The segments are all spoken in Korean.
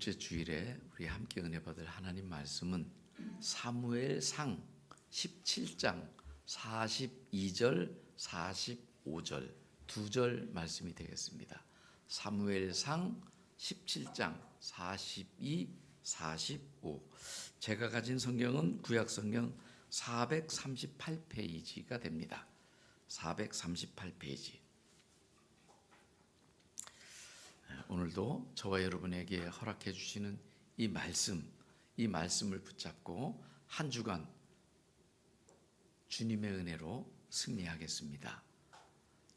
둘째 주일에 우리 함께 은혜 받을 하나님 말씀은 사무엘상 17장 42절 45절 2절 말씀이 되겠습니다. 사무엘상 17장 42, 45. 제가 가진 성경은 구약 성경 438페이지가 됩니다. 438페이지. 오늘도 저와 여러분에게 허락해 주시는 이 말씀을 붙잡고 한 주간 주님의 은혜로 승리하겠습니다.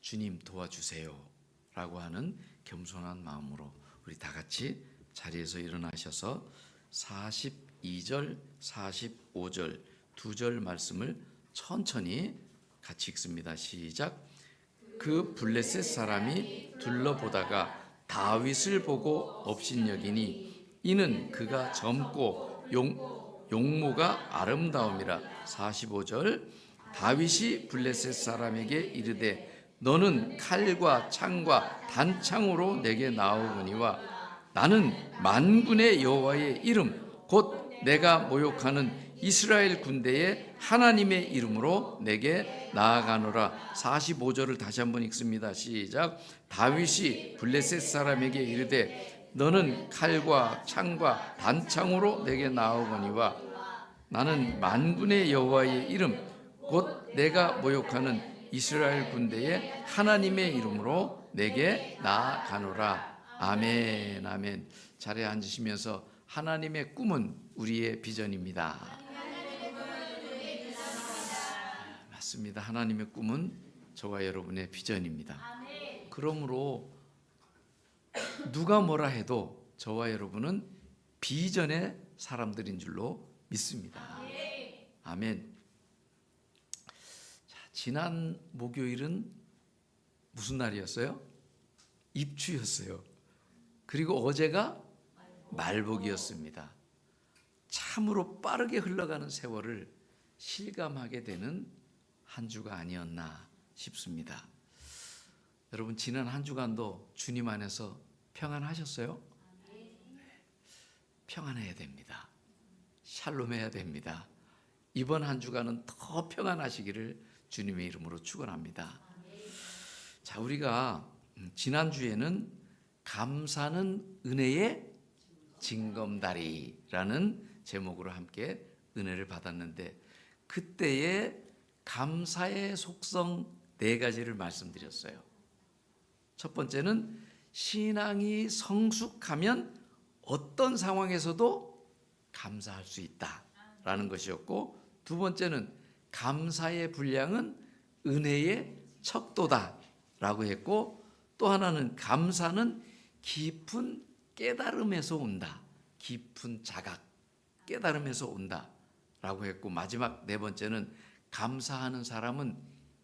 주님 도와주세요 라고 하는 겸손한 마음으로 우리 다 같이 자리에서 일어나셔서 42절, 45절, 2절 말씀을 천천히 같이 읽습니다. 시작. 그 블레셋 사람이 둘러보다가 다윗을 보고 업신여기니 이는 그가 젊고 용모가 아름다움이라. 45절. 다윗이 블레셋 사람에게 이르되 너는 칼과 창과 단창으로 내게 나오거니와 나는 만군의 여호와의 이름 곧 내가 모욕하는 이스라엘 군대의 하나님의 이름으로 내게 나아가노라. 45절을 다시 한번 읽습니다. 시작. 다윗이 블레셋 사람에게 이르되 너는 칼과 창과 단창으로 내게 나오거니와 나는 만군의 여호와의 이름 곧 내가 모욕하는 이스라엘 군대의 하나님의 이름으로 내게 나아가노라. 아멘. 아멘. 자리에 앉으시면서 하나님의 꿈은 우리의 비전입니다. 맞습니다. 하나님의 꿈은 저와 여러분의 비전입니다. 그러므로 누가 뭐라 해도 저와 여러분은 비전의 사람들인 줄로 믿습니다. 아멘. 자, 지난 목요일은 무슨 날이었어요? 입추였어요. 그리고 어제가 말복이었습니다. 참으로 빠르게 흘러가는 세월을 실감하게 되는 한 주가 아니었나 싶습니다. 여러분 지난 한 주간도 주님 안에서 평안하셨어요? 네. 평안해야 됩니다. 샬롬해야 됩니다. 이번 한 주간은 더 평안하시기를 주님의 이름으로 축원합니다. 자, 우리가 지난주에는 감사는 은혜의 징검다리라는 제목으로 함께 은혜를 받았는데 그때의 감사의 속성 4가지를 말씀드렸어요. 첫 번째는 신앙이 성숙하면 어떤 상황에서도 감사할 수 있다라는 것이었고, 두 번째는 감사의 분량은 은혜의 척도다라고 했고, 또 하나는 감사는 깊은 깨달음에서 온다. 깊은 자각, 깨달음에서 온다라고 했고, 마지막 4번째는 감사하는 사람은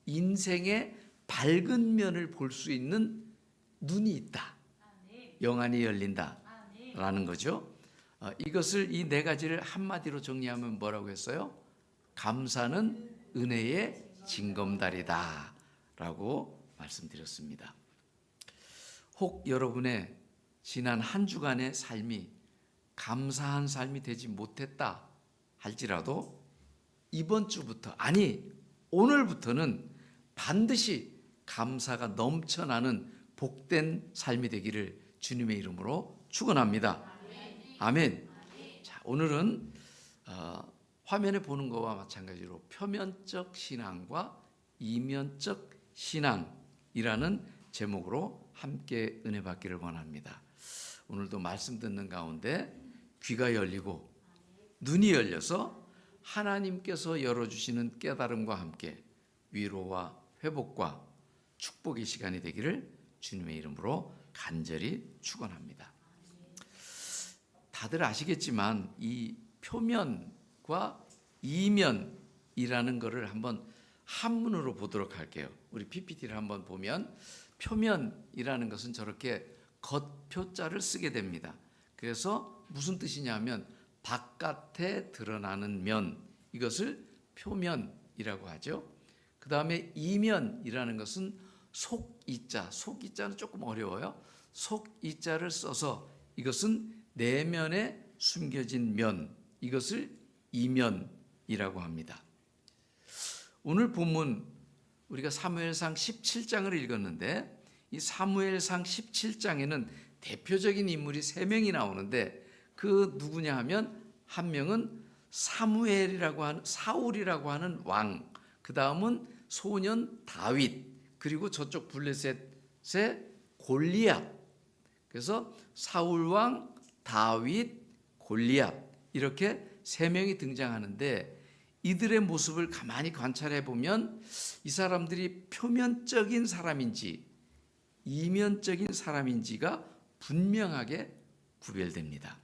인생의 밝은 면을 볼 수 있는 눈이 있다. 영안이 열린다라는 거죠. 이것을 이 4가지를 한마디로 정리하면 뭐라고 했어요? 감사는 은혜의 징검다리다라고 말씀드렸습니다. 혹 여러분의 지난 한 주간의 삶이 감사한 삶이 되지 못했다 할지라도 이번 주부터, 아니 오늘부터는 반드시 감사가 넘쳐나는 복된 삶이 되기를 주님의 이름으로 축원합니다. 아멘. 자, 오늘은 화면에 보는 것과 마찬가지로 표면적 신앙과 이면적 신앙이라는 제목으로 함께 은혜 받기를 원합니다. 오늘도 말씀 듣는 가운데 귀가 열리고 눈이 열려서 하나님께서 열어주시는 깨달음과 함께 위로와 회복과 축복의 시간이 되기를 주님의 이름으로 간절히 축원합니다. 다들 아시겠지만 이 표면과 이면이라는 것을 한번 한문으로 보도록 할게요. 우리 PPT를 한번 보면 표면이라는 것은 저렇게 겉표자를 쓰게 됩니다. 그래서 무슨 뜻이냐면 바깥에 드러나는 면, 이것을 표면이라고 하죠. 그 다음에 이면이라는 것은 속이자, 속이자는 조금 어려워요. 속이자를 써서 이것은 내면에 숨겨진 면, 이것을 이면이라고 합니다. 오늘 본문 우리가 사무엘상 17장을 읽었는데 이 사무엘상 17장에는 대표적인 인물이 3명이 나오는데 그 누구냐 하면 한 명은 사울이라고 하는 왕, 그 다음은 소년 다윗, 그리고 저쪽 블레셋의 골리앗. 그래서 사울 왕, 다윗, 골리앗 이렇게 3명이 등장하는데 이들의 모습을 가만히 관찰해 보면 이 사람들이 표면적인 사람인지 이면적인 사람인지가 분명하게 구별됩니다.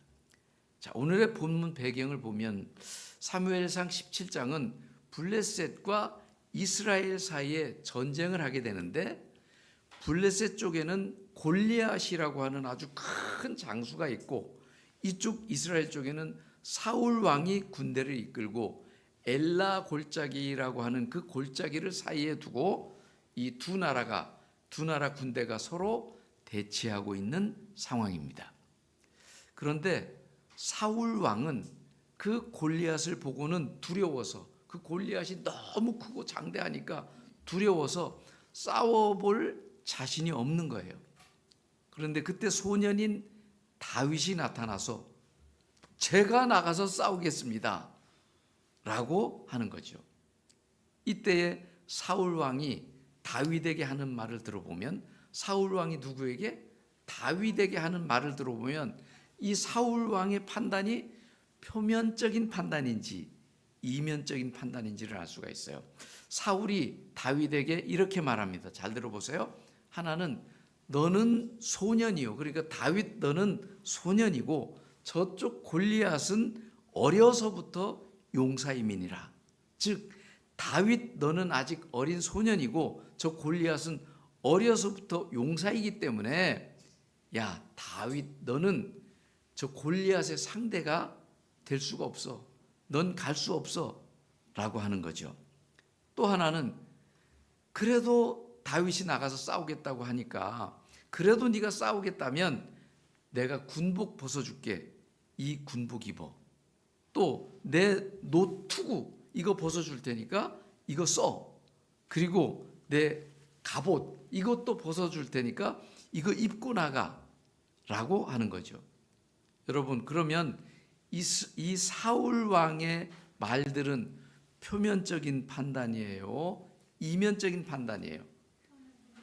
자, 오늘의 본문 배경을 보면 사무엘상 17장은 블레셋과 이스라엘 사이에 전쟁을 하게 되는데 블레셋 쪽에는 골리앗이라고 하는 아주 큰 장수가 있고 이쪽 이스라엘 쪽에는 사울 왕이 군대를 이끌고 엘라 골짜기라고 하는 그 골짜기를 사이에 두고 이 두 나라 군대가 서로 대치하고 있는 상황입니다. 그런데 사울 왕은 그 골리앗을 보고는 두려워서 그 골리앗이 너무 크고 장대하니까 두려워서 싸워볼 자신이 없는 거예요. 그런데 그때 소년인 다윗이 나타나서 제가 나가서 싸우겠습니다 라고 하는 거죠. 이때에 사울 왕이 다윗에게 하는 말을 들어보면 사울 왕이 누구에게? 다윗에게 하는 말을 들어보면 이 사울 왕의 판단이 표면적인 판단인지 이면적인 판단인지를 알 수가 있어요. 사울이 다윗에게 이렇게 말합니다. 잘 들어보세요. 하나는 너는 소년이요. 그러니까 다윗 너는 소년이고 저쪽 골리앗은 어려서부터 용사이민이라. 즉 다윗 너는 아직 어린 소년이고 저 골리앗은 어려서부터 용사이기 때문에 야 다윗 너는 저 골리앗의 상대가 될 수가 없어. 넌 갈 수 없어 라고 하는 거죠. 또 하나는 그래도 다윗이 나가서 싸우겠다고 하니까 그래도 네가 싸우겠다면 내가 군복 벗어줄게. 이 군복 입어. 또 내 노투구 이거 벗어줄 테니까 이거 써. 그리고 내 갑옷 이것도 벗어줄 테니까 이거 입고 나가 라고 하는 거죠. 여러분 그러면 이 사울 왕의 말들은 표면적인 판단이에요? 이면적인 판단이에요?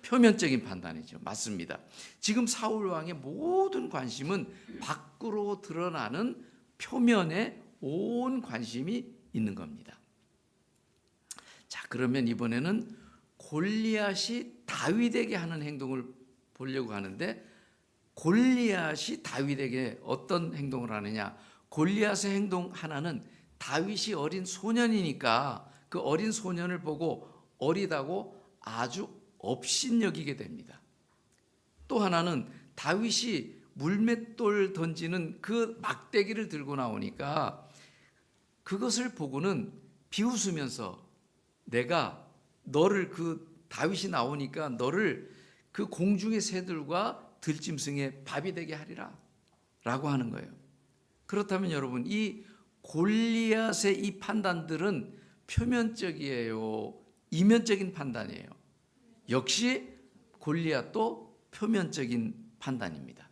표면적인 판단이죠. 맞습니다. 지금 사울 왕의 모든 관심은 밖으로 드러나는 표면에 온 관심이 있는 겁니다. 자, 그러면 이번에는 골리앗이 다윗에게 하는 행동을 보려고 하는데 골리앗이 다윗에게 어떤 행동을 하느냐? 골리앗의 행동 하나는 다윗이 어린 소년이니까 그 어린 소년을 보고 어리다고 아주 업신여기게 됩니다. 또 하나는 다윗이 물맷돌 던지는 그 막대기를 들고 나오니까 그것을 보고는 비웃으면서 내가 너를 다윗이 나오니까 너를 그 공중의 새들과 들짐승의 밥이 되게 하리라 라고 하는 거예요. 그렇다면 여러분 이 골리앗의 이 판단들은 표면적이에요? 이면적인 판단이에요? 역시 골리앗도 표면적인 판단입니다.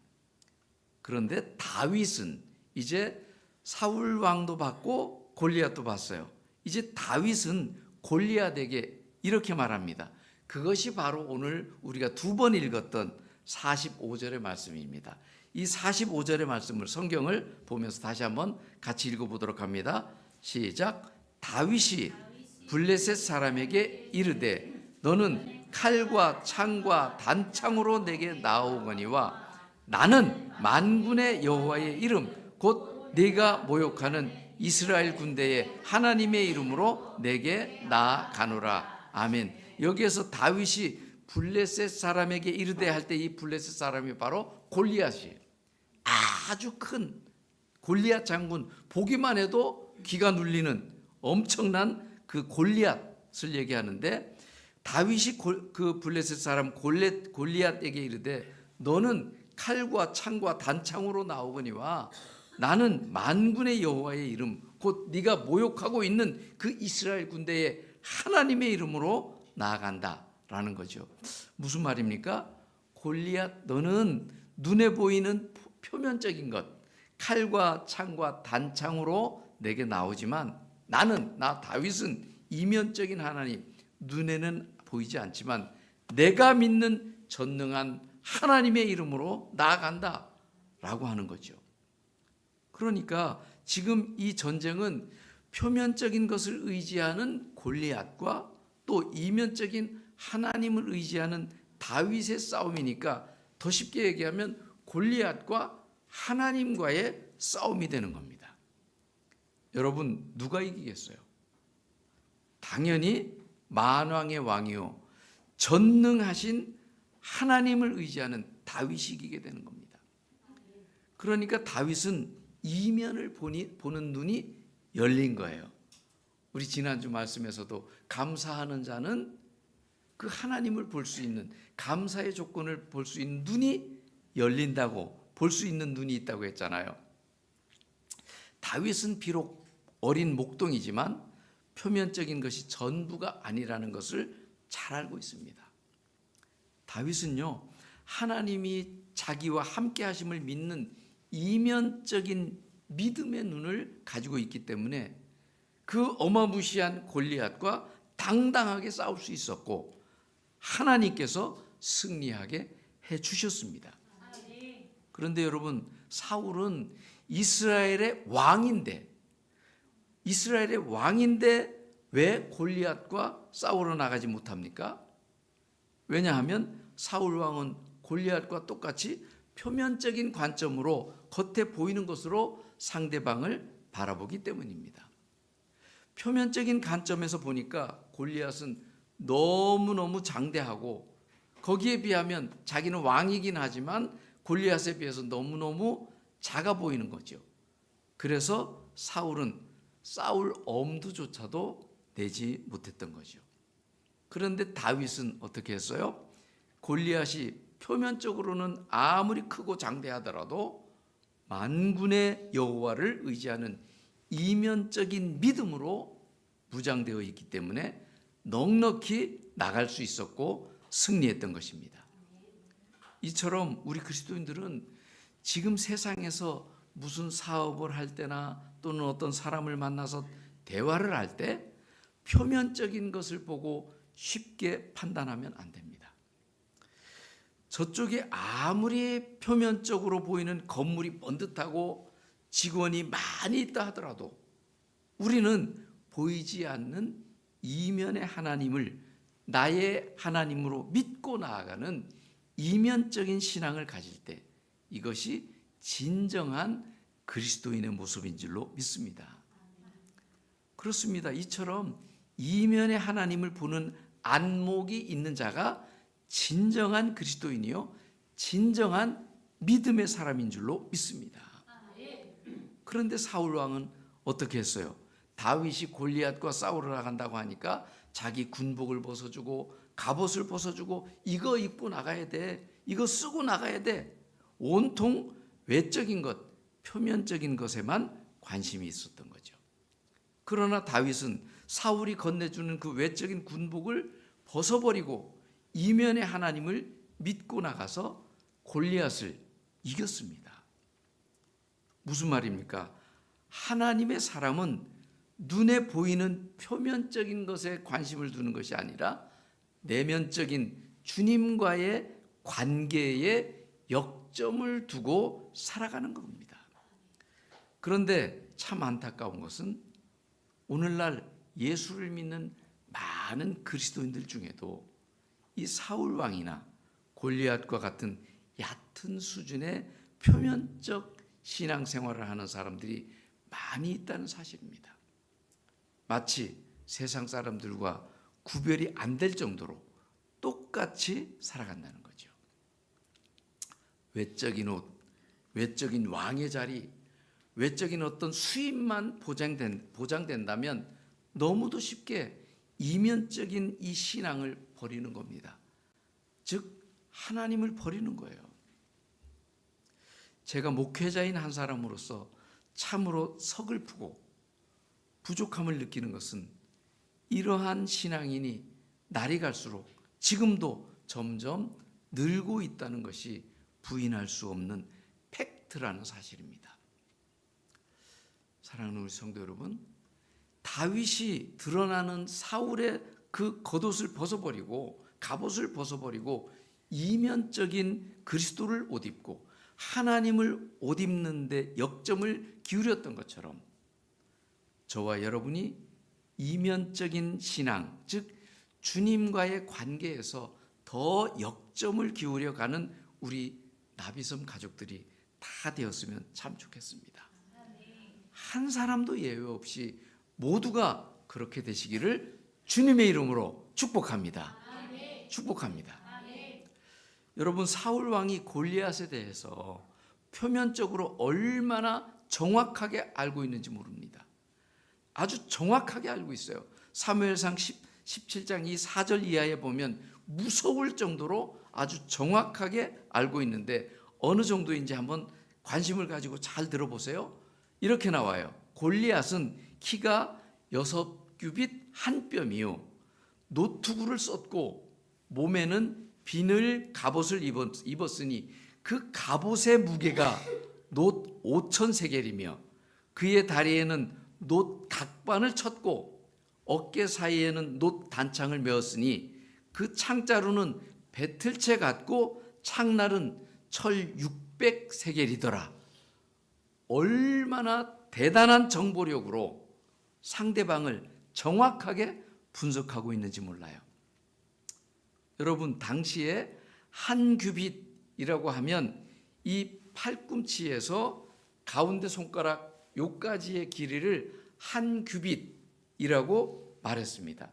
그런데 다윗은 이제 사울 왕도 받고 골리앗도 봤어요. 이제 다윗은 골리앗에게 이렇게 말합니다. 그것이 바로 오늘 우리가 2번 읽었던 45절의 말씀입니다. 이 45절의 말씀을 성경을 보면서 다시 한번 같이 읽어보도록 합니다. 시작. 다윗이 블레셋 사람에게 이르되 너는 칼과 창과 단창으로 내게 나오거니와 나는 만군의 여호와의 이름 곧 네가 모욕하는 이스라엘 군대의 하나님의 이름으로 내게 나아가노라. 아멘. 여기에서 다윗이 블레셋 사람에게 이르되 할 때 이 블레셋 사람이 바로 골리앗이에요. 아주 큰 골리앗 장군, 보기만 해도 귀가 눌리는 엄청난 그 골리앗을 얘기하는데 다윗이 그 블레셋 사람 골리앗에게 이르되 너는 칼과 창과 단창으로 나오거니와 나는 만군의 여호와의 이름 곧 네가 모욕하고 있는 그 이스라엘 군대의 하나님의 이름으로 나아간다라는 거죠. 무슨 말입니까? 골리앗, 너는 눈에 보이는 표면적인 것, 칼과 창과 단창으로 내게 나오지만 나 다윗은 이면적인 하나님, 눈에는 보이지 않지만 내가 믿는 전능한 하나님의 이름으로 나아간다 라고 하는 거죠. 그러니까 지금 이 전쟁은 표면적인 것을 의지하는 골리앗과 또 이면적인 하나님을 의지하는 다윗의 싸움이니까 더 쉽게 얘기하면 골리앗과 하나님과의 싸움이 되는 겁니다. 여러분, 누가 이기겠어요? 당연히 만왕의 왕이요 전능하신 하나님을 의지하는 다윗이 이기게 되는 겁니다. 그러니까 다윗은 이면을 보는 눈이 열린 거예요. 우리 지난주 말씀에서도 감사하는 자는 그 하나님을 볼 수 있는, 감사의 조건을 볼 수 있는 눈이 열린다고, 볼 수 있는 눈이 있다고 했잖아요. 다윗은 비록 어린 목동이지만 표면적인 것이 전부가 아니라는 것을 잘 알고 있습니다. 다윗은요, 하나님이 자기와 함께 하심을 믿는 이면적인 믿음의 눈을 가지고 있기 때문에 그 어마무시한 골리앗과 당당하게 싸울 수 있었고 하나님께서 승리하게 해 주셨습니다. 그런데 여러분, 사울은 이스라엘의 왕인데 왜 골리앗과 싸우러 나가지 못합니까? 왜냐하면 사울 왕은 골리앗과 똑같이 표면적인 관점으로 겉에 보이는 것으로 상대방을 바라보기 때문입니다. 표면적인 관점에서 보니까 골리앗은 너무너무 장대하고 거기에 비하면 자기는 왕이긴 하지만 골리앗에 비해서 너무너무 작아 보이는 거죠. 그래서 사울은 싸울 엄두조차도 내지 못했던 거죠. 그런데 다윗은 어떻게 했어요? 골리앗이 표면적으로는 아무리 크고 장대하더라도 만군의 여호와를 의지하는 이면적인 믿음으로 무장되어 있기 때문에 넉넉히 나갈 수 있었고 승리했던 것입니다. 이처럼 우리 그리스도인들은 지금 세상에서 무슨 사업을 할 때나 또는 어떤 사람을 만나서 대화를 할 때 표면적인 것을 보고 쉽게 판단하면 안 됩니다. 저쪽에 아무리 표면적으로 보이는 건물이 번듯하고 직원이 많이 있다 하더라도 우리는 보이지 않는 이면의 하나님을 나의 하나님으로 믿고 나아가는 이면적인 신앙을 가질 때 이것이 진정한 그리스도인의 모습인 줄로 믿습니다. 그렇습니다. 이처럼 이면의 하나님을 보는 안목이 있는 자가 진정한 그리스도인이요 진정한 믿음의 사람인 줄로 믿습니다. 그런데 사울 왕은 어떻게 했어요? 다윗이 골리앗과 싸우러 나간다고 하니까 자기 군복을 벗어주고 갑옷을 벗어주고 이거 입고 나가야 돼, 이거 쓰고 나가야 돼, 온통 외적인 것, 표면적인 것에만 관심이 있었던 거죠. 그러나 다윗은 사울이 건네주는 그 외적인 군복을 벗어버리고 이면의 하나님을 믿고 나가서 골리앗을 이겼습니다. 무슨 말입니까? 하나님의 사람은 눈에 보이는 표면적인 것에 관심을 두는 것이 아니라 내면적인 주님과의 관계에 역점을 두고 살아가는 겁니다. 그런데 참 안타까운 것은 오늘날 예수를 믿는 많은 그리스도인들 중에도 이 사울 왕이나 골리앗과 같은 얕은 수준의 표면적 신앙생활을 하는 사람들이 많이 있다는 사실입니다. 마치 세상 사람들과 구별이 안 될 정도로 똑같이 살아간다는 거죠. 외적인 옷, 외적인 왕의 자리, 외적인 어떤 수입만 보장된다면 너무도 쉽게 이면적인 이 신앙을 버리는 겁니다. 즉 하나님을 버리는 거예요. 제가 목회자인 한 사람으로서 참으로 서글프고 부족함을 느끼는 것은 이러한 신앙인이 날이 갈수록 지금도 점점 늘고 있다는 것이 부인할 수 없는 팩트라는 사실입니다. 사랑하는 우리 성도 여러분, 다윗이 드러나는 사울의 그 겉옷을 벗어버리고 갑옷을 벗어버리고 이면적인 그리스도를 옷 입고 하나님을 옷 입는 데 역점을 기울였던 것처럼 저와 여러분이 이면적인 신앙, 즉 주님과의 관계에서 더 역점을 기울여가는 우리 나비섬 가족들이 다 되었으면 참 좋겠습니다. 한 사람도 예외 없이 모두가 그렇게 되시기를 주님의 이름으로 축복합니다. 축복합니다. 여러분, 사울 왕이 골리앗에 대해서 표면적으로 얼마나 정확하게 알고 있는지 모릅니다. 아주 정확하게 알고 있어요. 사무엘상 17장 이 4절 이하에 보면 무서울 정도로 아주 정확하게 알고 있는데 어느 정도인지 한번 관심을 가지고 잘 들어보세요. 이렇게 나와요. 골리앗은 키가 6규빗 한 뼘이요, 노투구를 썼고 몸에는 비늘 갑옷을 입었으니 그 갑옷의 무게가 놋 5,000세겔이며 그의 다리에는 놋 각반을 쳤고 어깨 사이에는 놋 단창을 메었으니 그 창자루는 배틀채 같고 창날은 철 600세겔이더라. 얼마나 대단한 정보력으로 상대방을 정확하게 분석하고 있는지 몰라요. 여러분, 당시에 한 규빗이라고 하면 이 팔꿈치에서 가운데 손가락 요까지의 길이를 한 규빗이라고 말했습니다.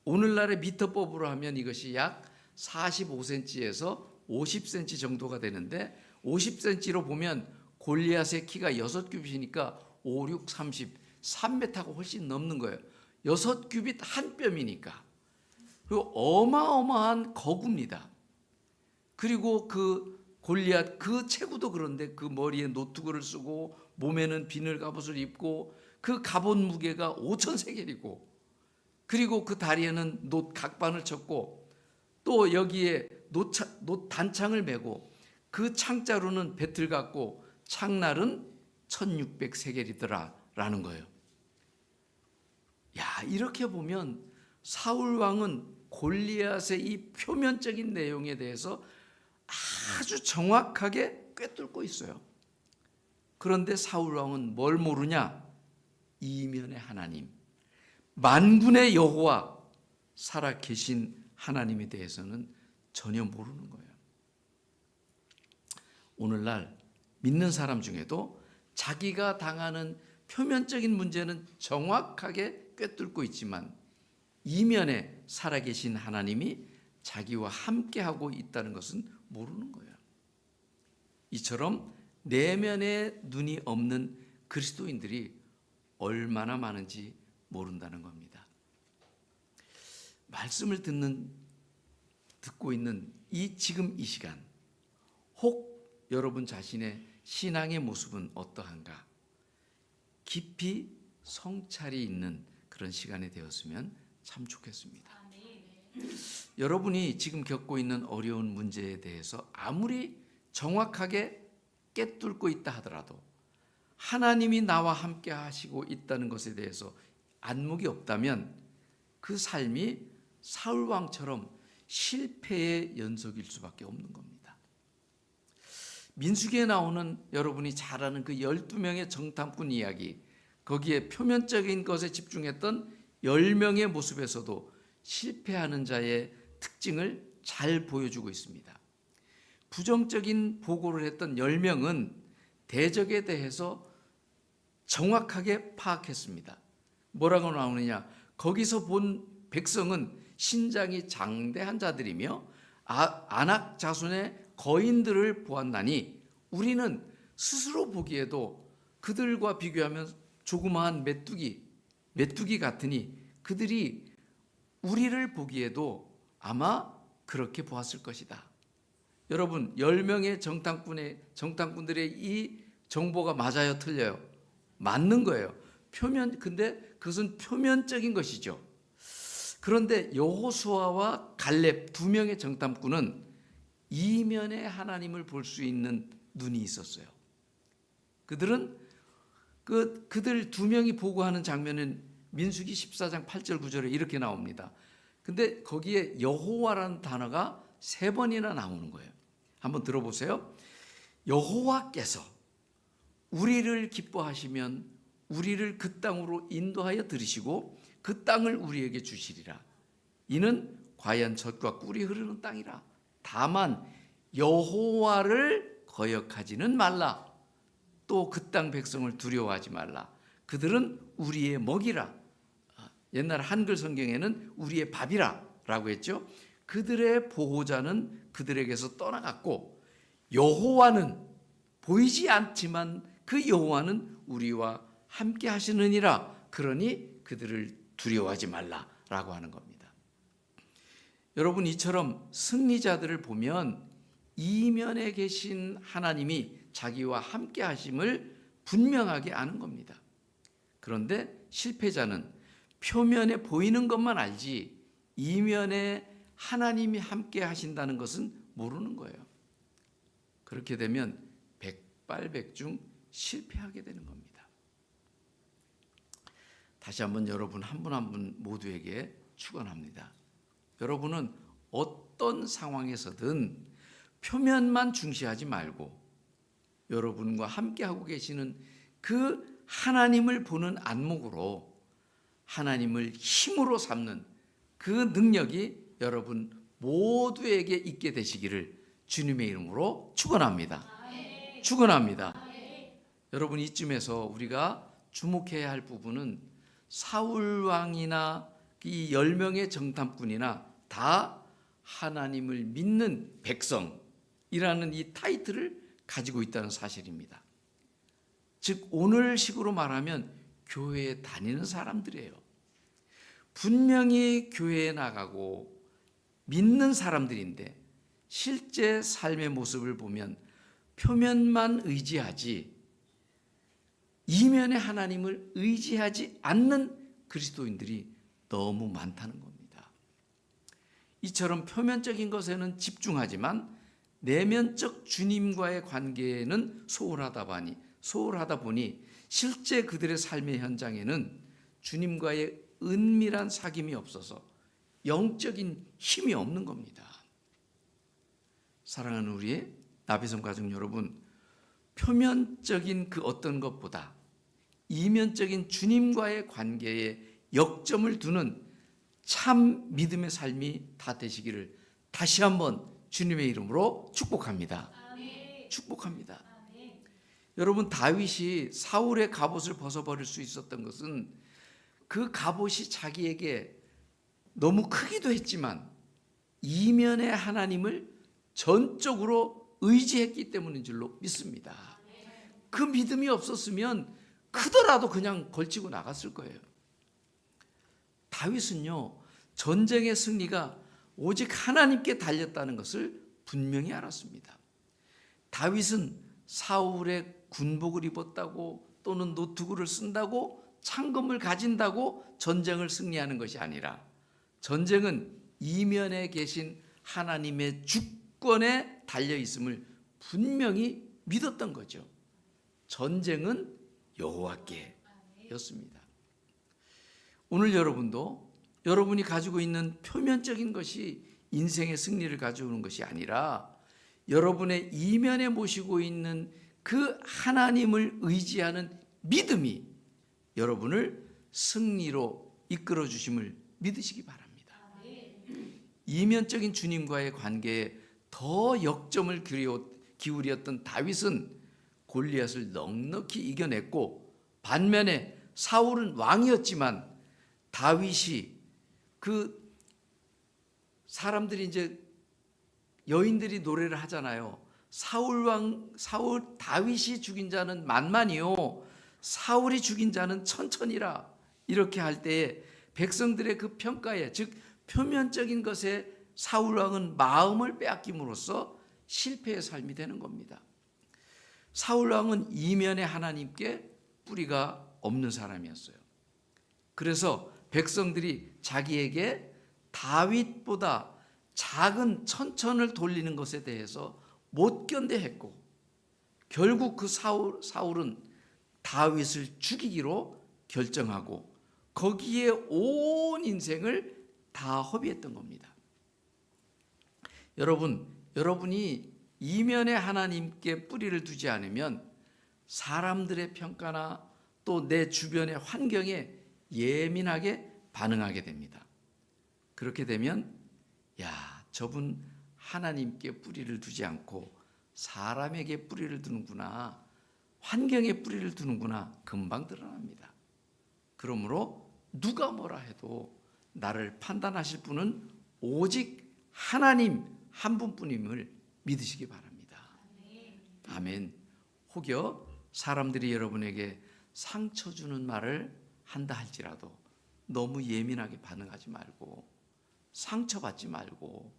오늘날의 미터법으로 하면 이것이 약 45cm에서 50cm 정도가 되는데 50cm로 보면 골리앗의 키가 6규빗이니까 5, 6, 30, 3m가 훨씬 넘는 거예요. 6규빗 한 뼘이니까. 그리고 어마어마한 거구입니다. 그리고 그 골리앗 그 체구도 그런데 그 머리에 노투구를 쓰고 몸에는 비늘 갑옷을 입고 그 갑옷 무게가 5,000세겔이고 그리고 그 다리에는 놋 각반을 쳤고 또 여기에 놋 단창을 메고 그 창자루는 배틀 같고 창날은 1,600세겔이더라 라는 거예요. 야, 이렇게 보면 사울 왕은 골리앗의 이 표면적인 내용에 대해서 아주 정확하게 꿰뚫고 있어요. 그런데 사울 왕은 뭘 모르냐? 이면의 하나님, 만군의 여호와, 살아계신 하나님에 대해서는 전혀 모르는 거예요. 오늘날 믿는 사람 중에도 자기가 당하는 표면적인 문제는 정확하게 꿰뚫고 있지만 이면에 살아계신 하나님이 자기와 함께하고 있다는 것은 모르는 거예요. 이처럼 내면에 눈이 없는 그리스도인들이 얼마나 많은지 모른다는 겁니다. 말씀을 듣고 있는 지금 이 시간, 혹 여러분 자신의 신앙의 모습은 어떠한가? 깊이 성찰이 있는 그런 시간이 되었으면 참 좋겠습니다. 여러분이 지금 겪고 있는 어려운 문제에 대해서 아무리 정확하게 꿰뚫고 있다 하더라도 하나님이 나와 함께 하시고 있다는 것에 대해서 안목이 없다면 그 삶이 사울 왕처럼 실패의 연속일 수밖에 없는 겁니다. 민수기에 나오는 여러분이 잘 아는 그 12명의 정탐꾼 이야기, 거기에 표면적인 것에 집중했던 10명의 모습에서도 실패하는 자의 특징을 잘 보여주고 있습니다. 부정적인 보고를 했던 10명은 대적에 대해서 정확하게 파악했습니다. 뭐라고 나오느냐? 거기서 본 백성은 신장이 장대한 자들이며 아낙 자손의 거인들을 보았나니 우리는 스스로 보기에도 그들과 비교하면 조그마한 메뚜기 같으니 그들이 우리를 보기에도 아마 그렇게 보았을 것이다. 여러분 10명의 정탐꾼들의 이 정보가 맞아요, 틀려요? 맞는 거예요. 근데 그것은 표면적인 것이죠. 그런데 여호수아와 갈렙 두 명의 정탐꾼은 이면에 하나님을 볼 수 있는 눈이 있었어요. 그들은 그들 두 명이 보고하는 장면은 민수기 14장 8절 9절에 이렇게 나옵니다. 근데 거기에 여호와라는 단어가 3번이나 나오는 거예요. 한번 들어보세요. 여호와께서 우리를 기뻐하시면 우리를 그 땅으로 인도하여 들이시고 그 땅을 우리에게 주시리라. 이는 과연 젖과 꿀이 흐르는 땅이라. 다만 여호와를 거역하지는 말라. 또 그 땅 백성을 두려워하지 말라. 그들은 우리의 먹이라. 옛날 한글 성경에는 우리의 밥이라 라고 했죠. 그들의 보호자는 그들에게서 떠나갔고 여호와는 보이지 않지만 그 여호와는 우리와 함께 하시느니라. 그러니 그들을 두려워하지 말라라고 하는 겁니다. 여러분, 이처럼 승리자들을 보면 이면에 계신 하나님이 자기와 함께 하심을 분명하게 아는 겁니다. 그런데 실패자는 표면에 보이는 것만 알지 이면에 하나님이 함께 하신다는 것은 모르는 거예요. 그렇게 되면 백발백중 실패하게 되는 겁니다. 다시 한번 여러분 한 분 한 분 모두에게 축원합니다. 여러분은 어떤 상황에서든 표면만 중시하지 말고 여러분과 함께하고 계시는 그 하나님을 보는 안목으로 하나님을 힘으로 삼는 그 능력이 여러분 모두에게 있게 되시기를 주님의 이름으로 축원합니다. 축원합니다. 여러분, 이쯤에서 우리가 주목해야 할 부분은 사울 왕이나 이 10명의 정탐꾼이나 다 하나님을 믿는 백성이라는 이 타이틀을 가지고 있다는 사실입니다. 즉 오늘식으로 말하면 교회에 다니는 사람들이에요. 분명히 교회에 나가고 믿는 사람들인데 실제 삶의 모습을 보면 표면만 의지하지 이면의 하나님을 의지하지 않는 그리스도인들이 너무 많다는 겁니다. 이처럼 표면적인 것에는 집중하지만 내면적 주님과의 관계에는 소홀하다 보니 실제 그들의 삶의 현장에는 주님과의 은밀한 사귐이 없어서 영적인 힘이 없는 겁니다. 사랑하는 우리의 나비섬 가족 여러분, 표면적인 그 어떤 것보다 이면적인 주님과의 관계에 역점을 두는 참 믿음의 삶이 다 되시기를 다시 한번 주님의 이름으로 축복합니다. 축복합니다. 여러분, 다윗이 사울의 갑옷을 벗어버릴 수 있었던 것은 그 갑옷이 자기에게 너무 크기도 했지만 이면의 하나님을 전적으로 의지했기 때문인 줄로 믿습니다. 그 믿음이 없었으면 크더라도 그냥 걸치고 나갔을 거예요. 다윗은요, 전쟁의 승리가 오직 하나님께 달렸다는 것을 분명히 알았습니다. 다윗은 사울의 군복을 입었다고 또는 노트구를 쓴다고 창검을 가진다고 전쟁을 승리하는 것이 아니라 전쟁은 이면에 계신 하나님의 주권에 달려 있음을 분명히 믿었던 거죠. 전쟁은 여호와께였습니다. 오늘 여러분도 여러분이 가지고 있는 표면적인 것이 인생의 승리를 가져오는 것이 아니라 여러분의 이면에 모시고 있는 그 하나님을 의지하는 믿음이 여러분을 승리로 이끌어 주심을 믿으시기 바랍니다. 이면적인 주님과의 관계에 더 역점을 기울였던 다윗은 골리앗을 넉넉히 이겨냈고 반면에 사울은 왕이었지만 다윗이 그 사람들이 이제 여인들이 노래를 하잖아요. 사울 다윗이 죽인 자는 만만이요 사울이 죽인 자는 천천이라. 이렇게 할 때에 백성들의 그 평가에 즉 표면적인 것에 사울 왕은 마음을 빼앗김으로써 실패의 삶이 되는 겁니다. 사울 왕은 이면에 하나님께 뿌리가 없는 사람이었어요. 그래서 백성들이 자기에게 다윗보다 작은 천천을 돌리는 것에 대해서 못 견뎌했고, 결국 그 사울은 다윗을 죽이기로 결정하고 거기에 온 인생을 다 허비했던 겁니다. 여러분이 이면에 하나님께 뿌리를 두지 않으면 사람들의 평가나 또 내 주변의 환경에 예민하게 반응하게 됩니다. 그렇게 되면 저분 하나님께 뿌리를 두지 않고 사람에게 뿌리를 두는구나, 환경에 뿌리를 두는구나 금방 드러납니다. 그러므로 누가 뭐라 해도 나를 판단하실 분은 오직 하나님 한 분뿐임을 믿으시기 바랍니다. 아멘. 혹여 사람들이 여러분에게 상처 주는 말을 한다 할지라도 너무 예민하게 반응하지 말고 상처받지 말고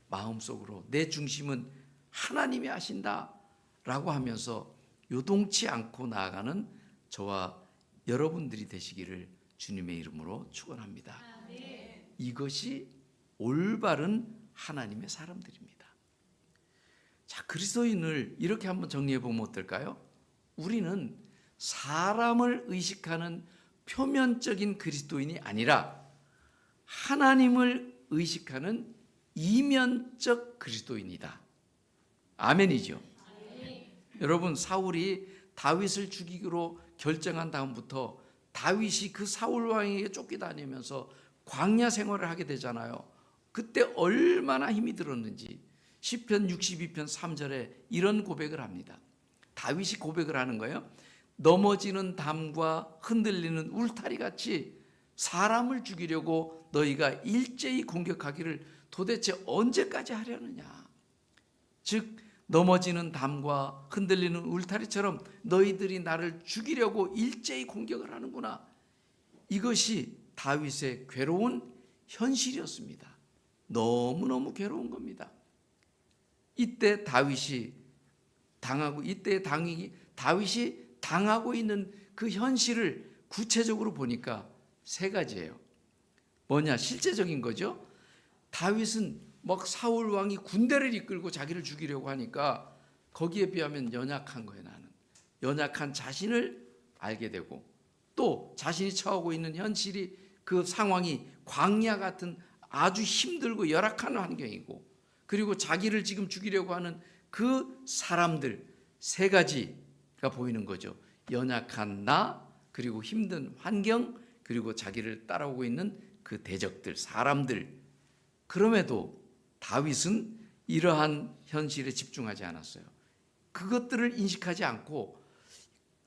마음속으로 내 중심은 하나님이 하신다 라고 하면서 요동치 않고 나아가는 저와 여러분들이 되시기를 주님의 이름으로 축원합니다. 이것이 올바른 하나님의 사람들입니다. 자, 그리스도인을 이렇게 한번 정리해 보면 어떨까요? 우리는 사람을 의식하는 표면적인 그리스도인이 아니라 하나님을 의식하는 이면적 그리스도인이다. 아멘이죠. 여러분, 사울이 다윗을 죽이기로 결정한 다음부터 다윗이 그 사울 왕에게 쫓겨다니면서 광야 생활을 하게 되잖아요. 그때 얼마나 힘이 들었는지 시편 62편 3절에 이런 고백을 합니다. 다윗이 고백을 하는 거예요. 넘어지는 담과 흔들리는 울타리 같이 사람을 죽이려고 너희가 일제히 공격하기를 도대체 언제까지 하려느냐. 즉 넘어지는 담과 흔들리는 울타리처럼 너희들이 나를 죽이려고 일제히 공격을 하는구나. 이것이 다윗의 괴로운 현실이었습니다. 너무너무 괴로운 겁니다. 이때 다윗이 당하고 있는 그 현실을 구체적으로 보니까 세 가지예요. 뭐냐? 실제적인 거죠. 다윗은 막 사울 왕이 군대를 이끌고 자기를 죽이려고 하니까 거기에 비하면 연약한 거예요. 나는 연약한 자신을 알게 되고 또 자신이 처하고 있는 현실이 그 상황이 광야 같은 아주 힘들고 열악한 환경이고 그리고 자기를 지금 죽이려고 하는 그 사람들 세 가지가 보이는 거죠. 연약한 나, 그리고 힘든 환경, 그리고 자기를 따라오고 있는 그 대적들, 사람들. 그럼에도 다윗은 이러한 현실에 집중하지 않았어요. 그것들을 인식하지 않고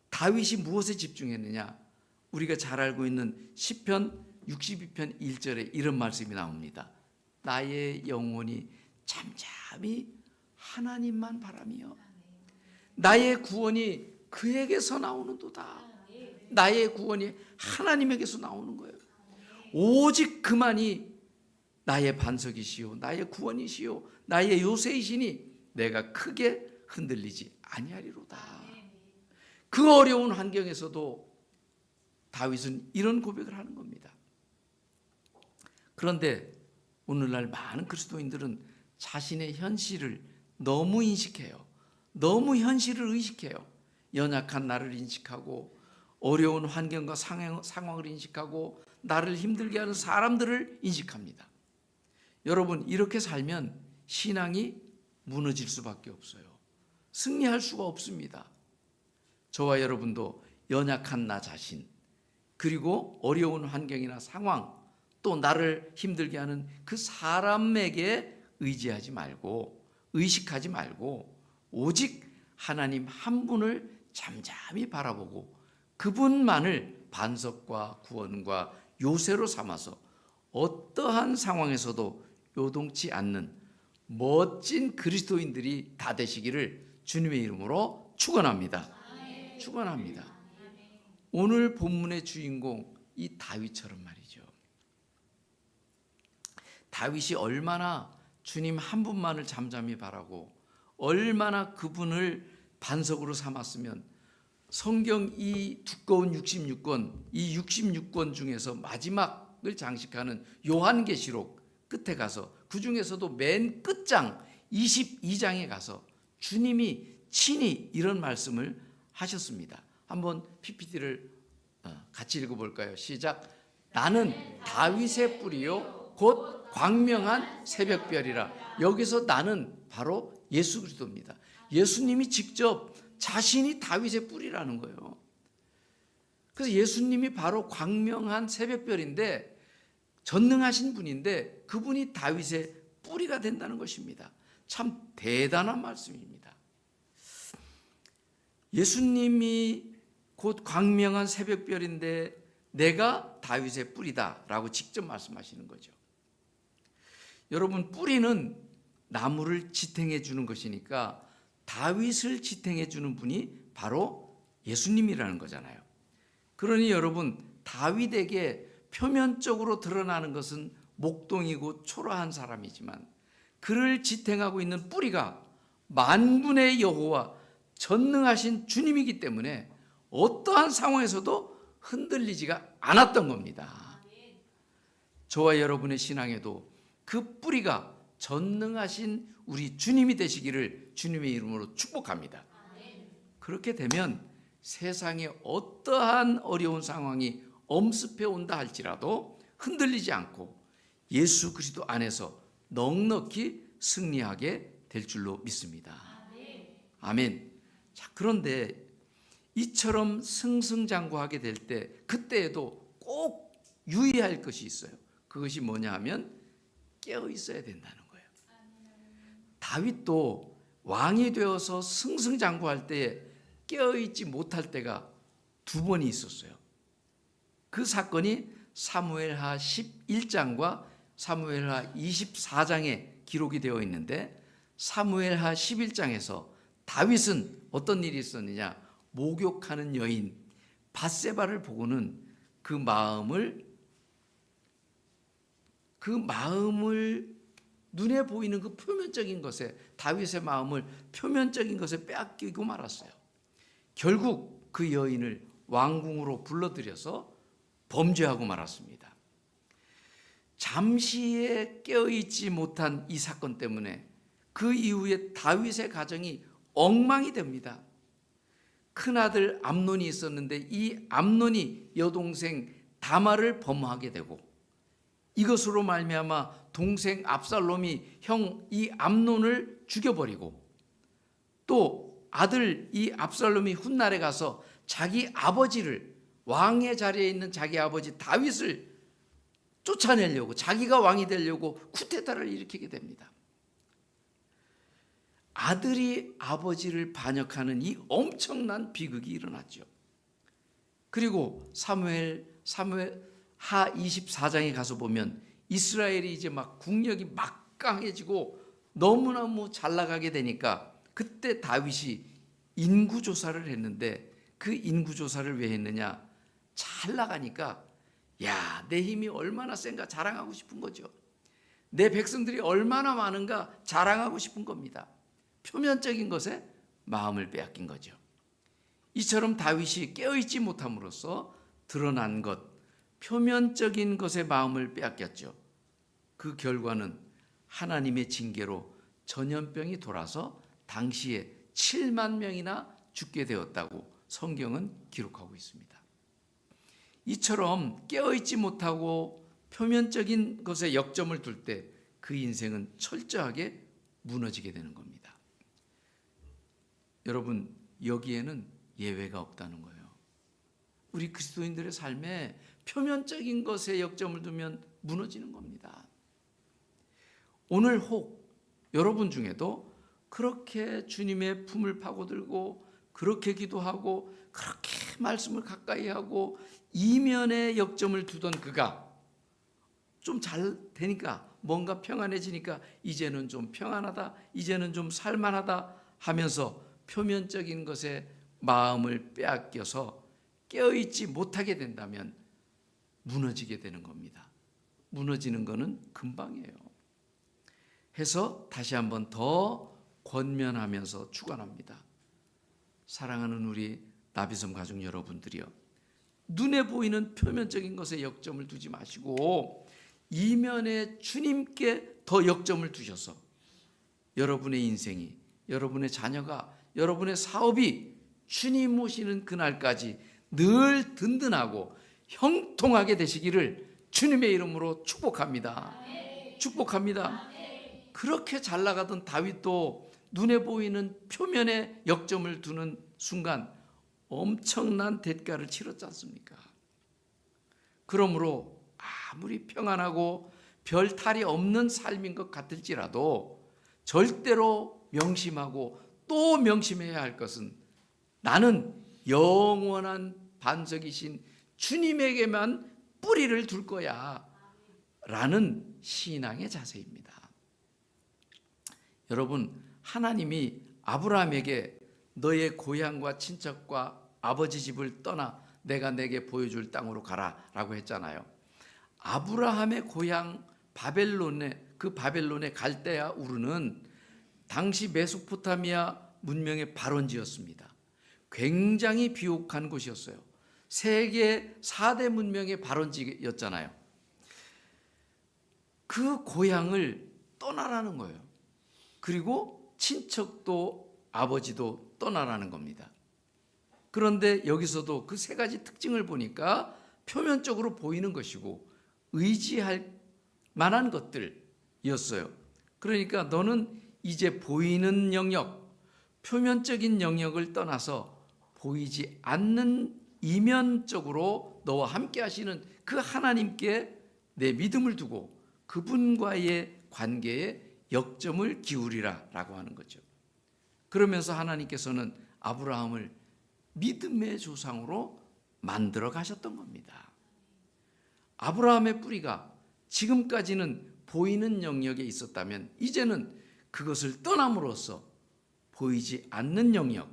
다윗이 무엇에 집중했느냐? 우리가 잘 알고 있는 시편 62편 1절에 이런 말씀이 나옵니다. 나의 영혼이 잠잠히 하나님만 바라며 나의 구원이 그에게서 나오는도다. 나의 구원이 하나님에게서 나오는 거예요. 오직 그만이 나의 반석이시요 나의 구원이시요 나의 요새이시니 내가 크게 흔들리지 아니하리로다. 그 어려운 환경에서도 다윗은 이런 고백을 하는 겁니다. 그런데 오늘날 많은 그리스도인들은 자신의 현실을 너무 인식해요. 너무 현실을 의식해요. 연약한 나를 인식하고 어려운 환경과 상황을 인식하고 나를 힘들게 하는 사람들을 인식합니다. 여러분, 이렇게 살면 신앙이 무너질 수밖에 없어요. 승리할 수가 없습니다. 저와 여러분도 연약한 나 자신, 그리고 어려운 환경이나 상황, 또 나를 힘들게 하는 그 사람에게 의지하지 말고 의식하지 말고 오직 하나님 한 분을 잠잠히 바라보고 그분만을 반석과 구원과 요새로 삼아서 어떠한 상황에서도 요동치 않는 멋진 그리스도인들이 다 되시기를 주님의 이름으로 축원합니다. 축원합니다. 오늘 본문의 주인공 이 다윗처럼 말이죠. 다윗이 얼마나 주님 한 분만을 잠잠히 바라고 얼마나 그분을 반석으로 삼았으면 성경 이 두꺼운 66권, 이 66권 중에서 마지막을 장식하는 요한계시록 끝에 가서 그 중에서도 맨 끝장 22장에 가서 주님이 친히 이런 말씀을 하셨습니다. 한번 PPT를 같이 읽어볼까요? 시작. 나는 다윗의 뿌리요 곧 광명한 새벽별이라. 여기서 나는 바로 예수 그리스도입니다. 예수님이 직접 자신이 다윗의 뿌리라는 거예요. 그래서 예수님이 바로 광명한 새벽별인데 전능하신 분인데 그분이 다윗의 뿌리가 된다는 것입니다. 참 대단한 말씀입니다. 예수님이 곧 광명한 새벽별인데 내가 다윗의 뿌리다라고 직접 말씀하시는 거죠. 여러분, 뿌리는 나무를 지탱해 주는 것이니까 다윗을 지탱해 주는 분이 바로 예수님이라는 거잖아요. 그러니 여러분, 다윗에게 표면적으로 드러나는 것은 목동이고 초라한 사람이지만 그를 지탱하고 있는 뿌리가 만군의 여호와 전능하신 주님이기 때문에 어떠한 상황에서도 흔들리지가 않았던 겁니다. 저와 여러분의 신앙에도 그 뿌리가 전능하신 우리 주님이 되시기를 주님의 이름으로 축복합니다. 그렇게 되면 세상에 어떠한 어려운 상황이 엄습해 온다 할지라도 흔들리지 않고 예수 그리스도 안에서 넉넉히 승리하게 될 줄로 믿습니다. 아멘. 자, 그런데 이처럼 승승장구하게 될 때 그때에도 꼭 유의할 것이 있어요. 그것이 뭐냐 하면 깨어 있어야 된다는 거예요. 다윗도 왕이 되어서 승승장구할 때에 깨어 있지 못할 때가 두 번이 있었어요. 그 사건이 사무엘하 11장과 사무엘하 24장에 기록이 되어 있는데 사무엘하 11장에서 다윗은 어떤 일이 있었느냐? 목욕하는 여인 밧세바를 보고는 그 마음을 눈에 보이는 그 표면적인 것에 다윗의 마음을 표면적인 것에 빼앗기고 말았어요. 결국 그 여인을 왕궁으로 불러들여서 범죄하고 말았습니다. 잠시에 깨어있지 못한 이 사건 때문에 그 이후에 다윗의 가정이 엉망이 됩니다. 큰아들 암논이 있었는데 이 암논이 여동생 다말을 범하게 되고 이것으로 말미암아 동생 압살롬이 형 이 암논을 죽여버리고 또 아들 이 압살롬이 훗날에 가서 자기 아버지를 왕의 자리에 있는 자기 아버지 다윗을 쫓아내려고 자기가 왕이 되려고 쿠데타를 일으키게 됩니다. 아들이 아버지를 반역하는 이 엄청난 비극이 일어났죠. 그리고 사무엘하 24장에 가서 보면 이스라엘이 이제 막 국력이 막강해지고 너무너무 잘 나가게 되니까 그때 다윗이 인구조사를 했는데 그 인구조사를 왜 했느냐? 잘 나가니까 야, 내 힘이 얼마나 센가 자랑하고 싶은 거죠. 내 백성들이 얼마나 많은가 자랑하고 싶은 겁니다. 표면적인 것에 마음을 빼앗긴 거죠. 이처럼 다윗이 깨어있지 못함으로써 드러난 것, 표면적인 것에 마음을 빼앗겼죠. 그 결과는 하나님의 징계로 전염병이 돌아서 당시에 7만 명이나 죽게 되었다고 성경은 기록하고 있습니다. 이처럼 깨어있지 못하고 표면적인 것에 역점을 둘 때 그 인생은 철저하게 무너지게 되는 겁니다. 여러분, 여기에는 예외가 없다는 거예요. 우리 그리스도인들의 삶에 표면적인 것에 역점을 두면 무너지는 겁니다. 오늘 혹 여러분 중에도 그렇게 주님의 품을 파고들고 그렇게 기도하고 그렇게 말씀을 가까이 하고 이면에 역점을 두던 그가 좀 잘 되니까 뭔가 평안해지니까 이제는 좀 평안하다, 이제는 좀 살만하다 하면서 표면적인 것에 마음을 빼앗겨서 깨어있지 못하게 된다면 무너지게 되는 겁니다. 무너지는 것은 금방이에요. 해서 다시 한번 더 권면하면서 축원합니다. 사랑하는 우리 나비섬 가족 여러분들이요, 눈에 보이는 표면적인 것에 역점을 두지 마시고 이면에 주님께 더 역점을 두셔서 여러분의 인생이, 여러분의 자녀가, 여러분의 사업이 주님 모시는 그날까지 늘 든든하고 형통하게 되시기를 주님의 이름으로 축복합니다. 축복합니다. 그렇게 잘 나가던 다윗도 눈에 보이는 표면에 역점을 두는 순간 엄청난 대가를 치렀지 않습니까? 그러므로 아무리 평안하고 별 탈이 없는 삶인 것 같을지라도 절대로 명심하고 또 명심해야 할 것은 나는 영원한 반석이신 주님에게만 뿌리를 둘 거야 라는 신앙의 자세입니다. 여러분, 하나님이 아브라함에게 너의 고향과 친척과 아버지 집을 떠나 내가 내게 보여줄 땅으로 가라 라고 했잖아요. 아브라함의 고향 바벨론의 갈대아 우르는 당시 메소포타미아 문명의 발원지였습니다. 굉장히 비옥한 곳이었어요. 세계 4대 문명의 발원지였잖아요. 그 고향을 떠나라는 거예요. 그리고 친척도 아버지도 떠나라는 겁니다. 그런데 여기서도 그 세 가지 특징을 보니까 표면적으로 보이는 것이고 의지할 만한 것들이었어요. 그러니까 너는 이제 보이는 영역, 표면적인 영역을 떠나서 보이지 않는 이면적으로 너와 함께 하시는 그 하나님께 내 믿음을 두고 그분과의 관계에 역점을 기울이라 라고 하는 거죠. 그러면서 하나님께서는 아브라함을 믿음의 조상으로 만들어 가셨던 겁니다. 아브라함의 뿌리가 지금까지는 보이는 영역에 있었다면 이제는 그것을 떠남으로써 보이지 않는 영역,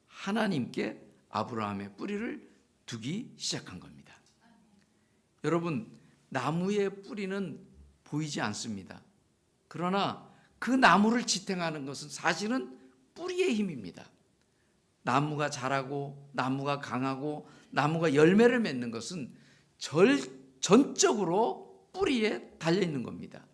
하나님께 아브라함의 뿌리를 두기 시작한 겁니다. 여러분, 나무의 뿌리는 보이지 않습니다. 그러나 그 나무를 지탱하는 것은 사실은 뿌리의 힘입니다. 나무가 자라고 나무가 강하고 나무가 열매를 맺는 것은 전적으로 뿌리에 달려있는 겁니다.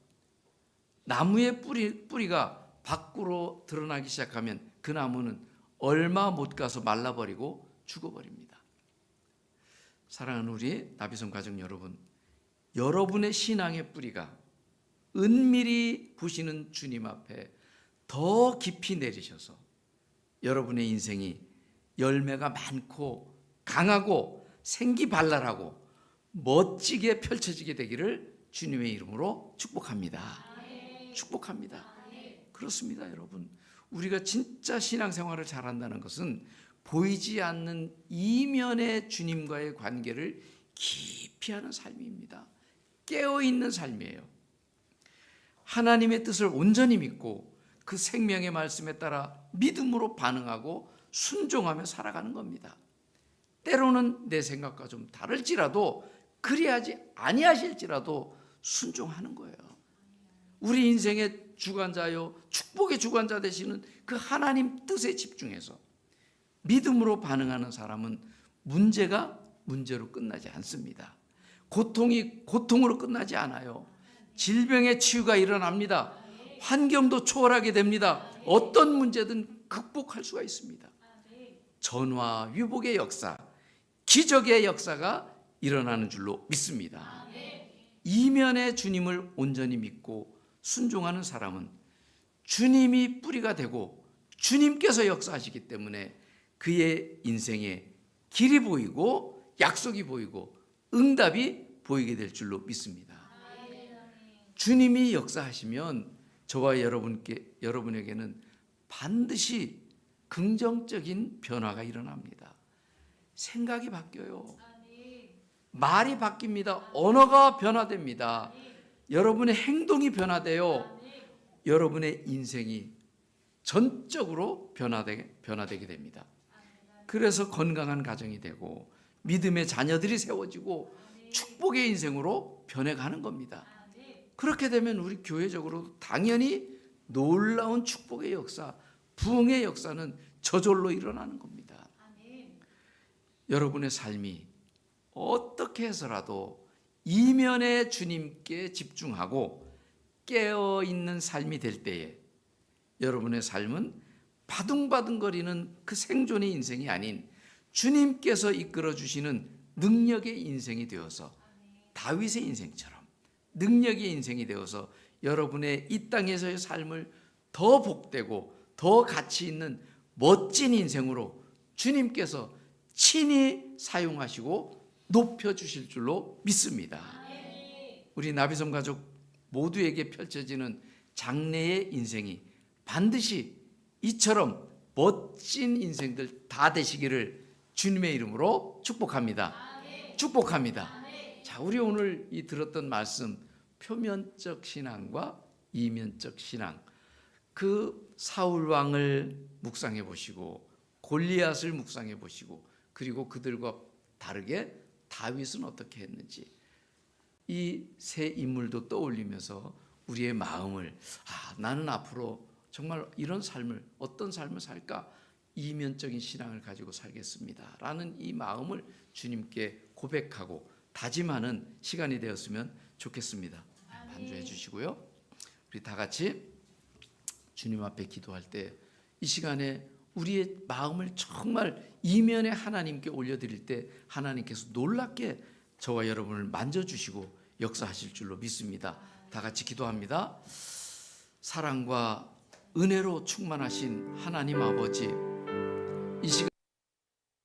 나무의 뿌리가 밖으로 드러나기 시작하면 그 나무는 얼마 못 가서 말라버리고 죽어버립니다. 사랑하는 우리 나비섬 가족 여러분, 여러분의 신앙의 뿌리가 은밀히 보시는 주님 앞에 더 깊이 내리셔서 여러분의 인생이 열매가 많고 강하고 생기발랄하고 멋지게 펼쳐지게 되기를 주님의 이름으로 축복합니다. 축복합니다. 그렇습니다, 여러분. 우리가 진짜 신앙생활을 잘한다는 것은 보이지 않는 이면의 주님과의 관계를 깊이 하는 삶입니다. 깨어있는 삶이에요. 하나님의 뜻을 온전히 믿고 그 생명의 말씀에 따라 믿음으로 반응하고 순종하며 살아가는 겁니다. 때로는 내 생각과 좀 다를지라도 그리하지 아니하실지라도 순종하는 거예요. 우리 인생의 주관자요 축복의 주관자 되시는 그 하나님 뜻에 집중해서 믿음으로 반응하는 사람은 문제가 문제로 끝나지 않습니다. 고통이 고통으로 끝나지 않아요. 질병의 치유가 일어납니다. 환경도 초월하게 됩니다. 어떤 문제든 극복할 수가 있습니다. 전화 위복의 역사, 기적의 역사가 일어나는 줄로 믿습니다. 이면의 주님을 온전히 믿고 순종하는 사람은 주님이 뿌리가 되고 주님께서 역사하시기 때문에 그의 인생에 길이 보이고 약속이 보이고 응답이 보이게 될 줄로 믿습니다. 주님이 역사하시면 저와 여러분에게는 반드시 긍정적인 변화가 일어납니다. 생각이 바뀌어요. 말이 바뀝니다. 언어가 변화됩니다. 여러분의 행동이 변화돼요. 여러분의 인생이 전적으로 변화되게 됩니다. 그래서 건강한 가정이 되고 믿음의 자녀들이 세워지고 축복의 인생으로 변해가는 겁니다. 그렇게 되면 우리 교회적으로 당연히 놀라운 축복의 역사, 부흥의 역사는 저절로 일어나는 겁니다. 여러분의 삶이 어떻게 해서라도 이면에 주님께 집중하고 깨어있는 삶이 될 때에 여러분의 삶은 바둥바둥거리는 그 생존의 인생이 아닌 주님께서 이끌어 주시는 능력의 인생이 되어서 다윗의 인생처럼 능력의 인생이 되어서 여러분의 이 땅에서의 삶을 더 복되고 더 가치 있는 멋진 인생으로 주님께서 친히 사용하시고 높여주실 줄로 믿습니다. 우리 나비섬 가족 모두에게 펼쳐지는 장래의 인생이 반드시 이처럼 멋진 인생들 다 되시기를 주님의 이름으로 축복합니다. 축복합니다. 자, 우리 오늘 이 들었던 말씀, 표면적 신앙과 이면적 신앙, 그 사울 왕을 묵상해 보시고 골리앗을 묵상해 보시고 그리고 그들과 다르게 다윗은 어떻게 했는지 이 세 인물도 떠올리면서 우리의 마음을 나는 앞으로 정말 이런 삶을 어떤 삶을 살까? 이면적인 신앙을 가지고 살겠습니다 라는 이 마음을 주님께 고백하고 다짐하는 시간이 되었으면 좋겠습니다. 반주해 주시고요. 우리 다 같이 주님 앞에 기도할 때 이 시간에 우리의 마음을 정말 이면에 하나님께 올려드릴 때 하나님께서 놀랍게 저와 여러분을 만져주시고 역사하실 줄로 믿습니다. 다 같이 기도합니다. 사랑과 은혜로 충만하신 하나님 아버지,